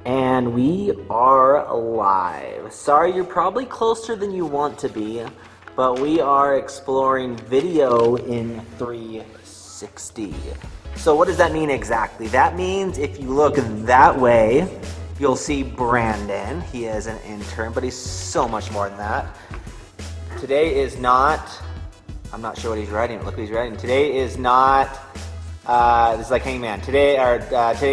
And we are live. Sorry, you're probably closer than you want to be, but we are exploring video in 360. So what does that mean exactly? That means if you look that way, you'll see Brandon. He is an intern, but he's so much more than that. Today is not, I'm not sure what he's writing. Look what he's writing. Today is not, this is like Hangman. Today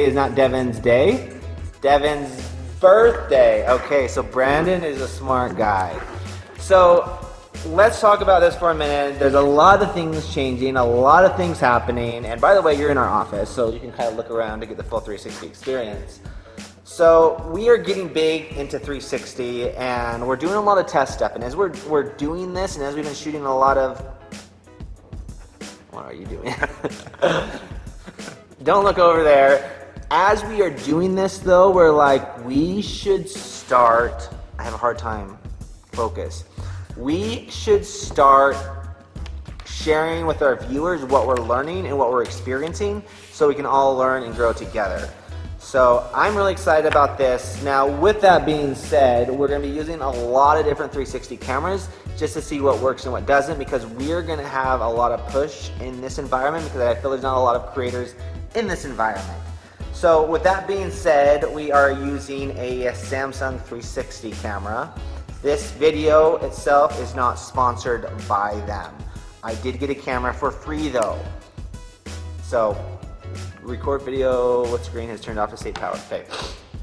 is not Devin's day. Devin's birthday. Okay, so Brandon is a smart guy. So let's talk about this for a minute. There's a lot of things changing, a lot of things happening. And by the way, you're in our office, so you can kind of look around to get the full 360 experience. So we are getting big into 360, and we're doing a lot of test stuff. And as we're doing this, and as we've been shooting a lot of, what are you doing? Don't look over there. As we are doing this though, we're like, we should start, I have a hard time focus. We should start sharing with our viewers what we're learning and what we're experiencing so we can all learn and grow together. So I'm really excited about this. Now with that being said, we're gonna be using a lot of different 360 cameras just to see what works and what doesn't, because we're gonna have a lot of push in this environment because I feel there's not a lot of creators in this environment. So with that being said, we are using a Samsung 360 camera. This video itself is not sponsored by them. I did get a camera for free though. So record video, what screen has turned off to save power? Okay,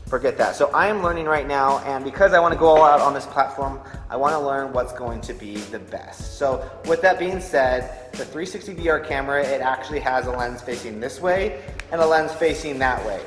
forget that. So I am learning right now, and because I want to go all out on this platform, I want to learn what's going to be the best. So with that being said, the 360 VR camera, it actually has a lens facing this way and a lens facing that way.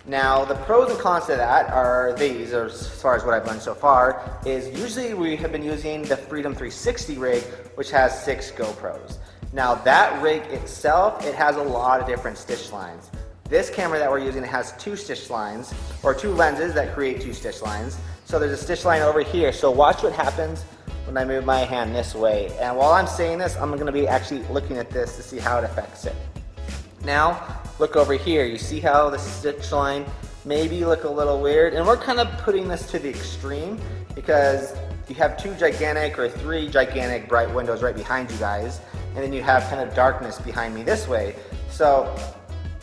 Now the pros and cons to that are these, or as far as what I've learned so far, is usually we have been using the Freedom 360 rig, which has 6 GoPros. Now that rig itself, it has a lot of different stitch lines. This camera that we're using has 2 stitch lines, or 2 lenses that create 2 stitch lines. So there's a stitch line over here. So watch what happens when I move my hand this way. And while I'm saying this, I'm gonna be actually looking at this to see how it affects it. Now, look over here. You see how the stitch line maybe look a little weird? And we're kind of putting this to the extreme because you have 2 gigantic or 3 gigantic bright windows right behind you guys. And then you have kind of darkness behind me this way. So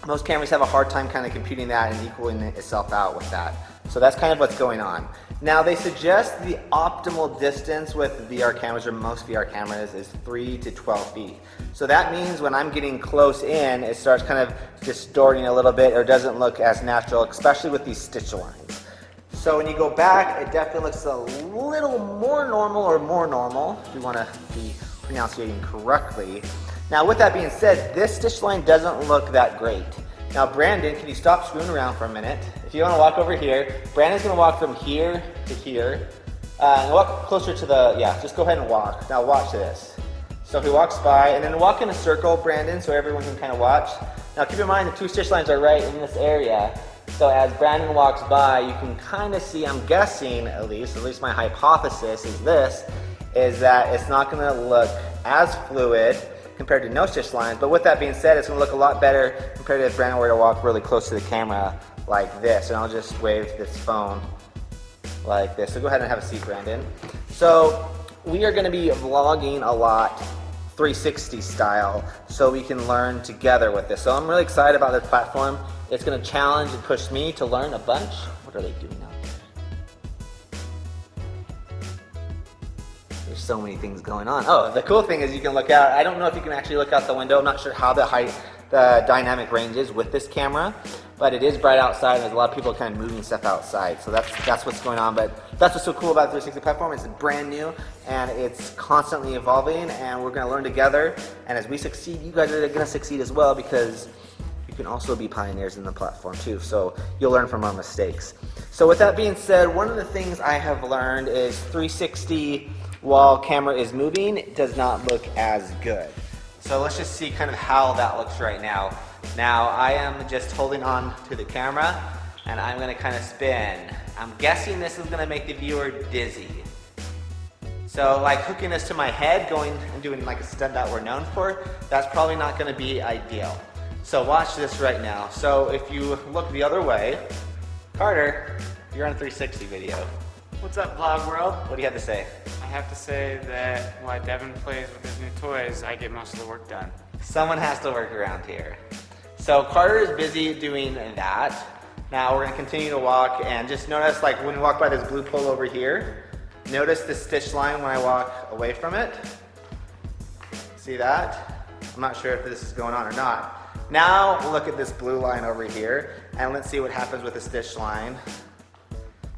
most cameras have a hard time kind of computing that and equaling itself out with that. So that's kind of what's going on. Now they suggest the optimal distance with VR cameras, or most VR cameras, is 3 to 12 feet. So that means when I'm getting close in, it starts kind of distorting a little bit or doesn't look as natural, especially with these stitch lines. So when you go back, it definitely looks a little more normal, or more normal, if you want to be pronunciating correctly. Now with that being said, this stitch line doesn't look that great. Now Brandon, can you stop screwing around for a minute? If you want to walk over here, Brandon's going to walk from here to here. And walk closer to the, yeah, just go ahead and walk. Now watch this. So he walks by, and then walk in a circle, Brandon, so everyone can kind of watch. Now keep in mind the 2 stitch lines are right in this area. So as Brandon walks by, you can kind of see, I'm guessing at least my hypothesis is this, is that it's not going to look as fluid compared to no stitch lines. But with that being said, it's going to look a lot better compared to if Brandon were to walk really close to the camera like this. And I'll just wave this phone like this. So go ahead and have a seat, Brandon. So we are going to be vlogging a lot 360 style, so we can learn together with this. So I'm really excited about this platform. It's going to challenge and push me to learn a bunch. What are they doing now? There's so many things going on. Oh, the cool thing is you can look out. I don't know if you can actually look out the window. I'm not sure how the dynamic range is with this camera, but it is bright outside, and there's a lot of people kind of moving stuff outside. So that's what's going on. But that's what's so cool about the 360 platform. It's brand new, and it's constantly evolving, and we're going to learn together. And as we succeed, you guys are going to succeed as well, because you can also be pioneers in the platform too. So you'll learn from our mistakes. So with that being said, one of the things I have learned is 360 while camera is moving, it does not look as good. So let's just see kind of how that looks right now. Now I am just holding on to the camera, and I'm going to kind of spin. I'm guessing this is going to make the viewer dizzy. So like hooking this to my head, going and doing like a stunt that we're known for, that's probably not going to be ideal. So watch this right now. So if you look the other way, Carter, you're on a 360 video. What's up, vlog world? What do you have to say? I have to say that while Devin plays with his new toys, I get most of the work done. Someone has to work around here. So Carter is busy doing that. Now we're gonna continue to walk, and just notice, like when we walk by this blue pole over here, notice the stitch line when I walk away from it. See that? I'm not sure if this is going on or not. Now look at this blue line over here, and let's see what happens with the stitch line.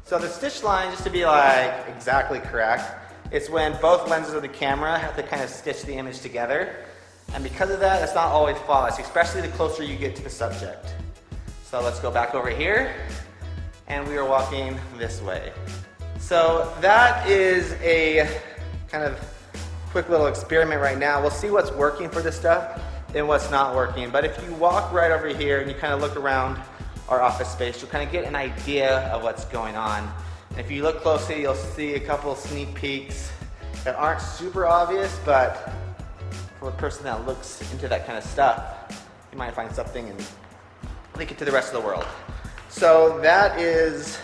So the stitch line, just to be like exactly correct, it's when both lenses of the camera have to kind of stitch the image together. And because of that, it's not always flawless, especially the closer you get to the subject. So let's go back over here, and we are walking this way. So that is a kind of quick little experiment right now. We'll see what's working for this stuff and what's not working. But if you walk right over here and you kind of look around our office space, you'll kind of get an idea of what's going on. And if you look closely, you'll see a couple sneak peeks that aren't super obvious, but for a person that looks into that kind of stuff, you might find something and link it to the rest of the world. So that is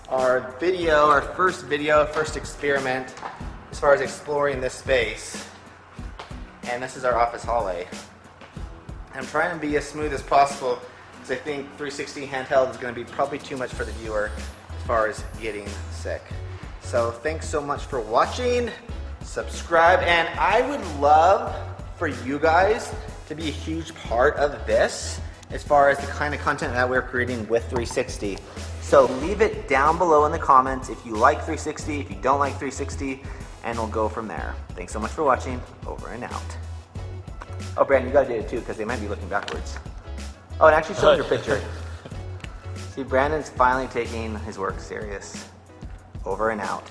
our video, our first video, first experiment as far as exploring this space. And this is our office hallway. I'm trying to be as smooth as possible because I think 360 handheld is going to be probably too much for the viewer as far as getting sick. So thanks so much for watching. Subscribe, and I would love for you guys to be a huge part of this as far as the kind of content that we're creating with 360. So leave it down below in the comments if you like 360, if you don't like 360, and we'll go from there. Thanks so much for watching. Over and out. Oh, Brandon, you gotta do it too, because they might be looking backwards. Oh, it actually shows your picture. See, Brandon's finally taking his work serious. Over and out.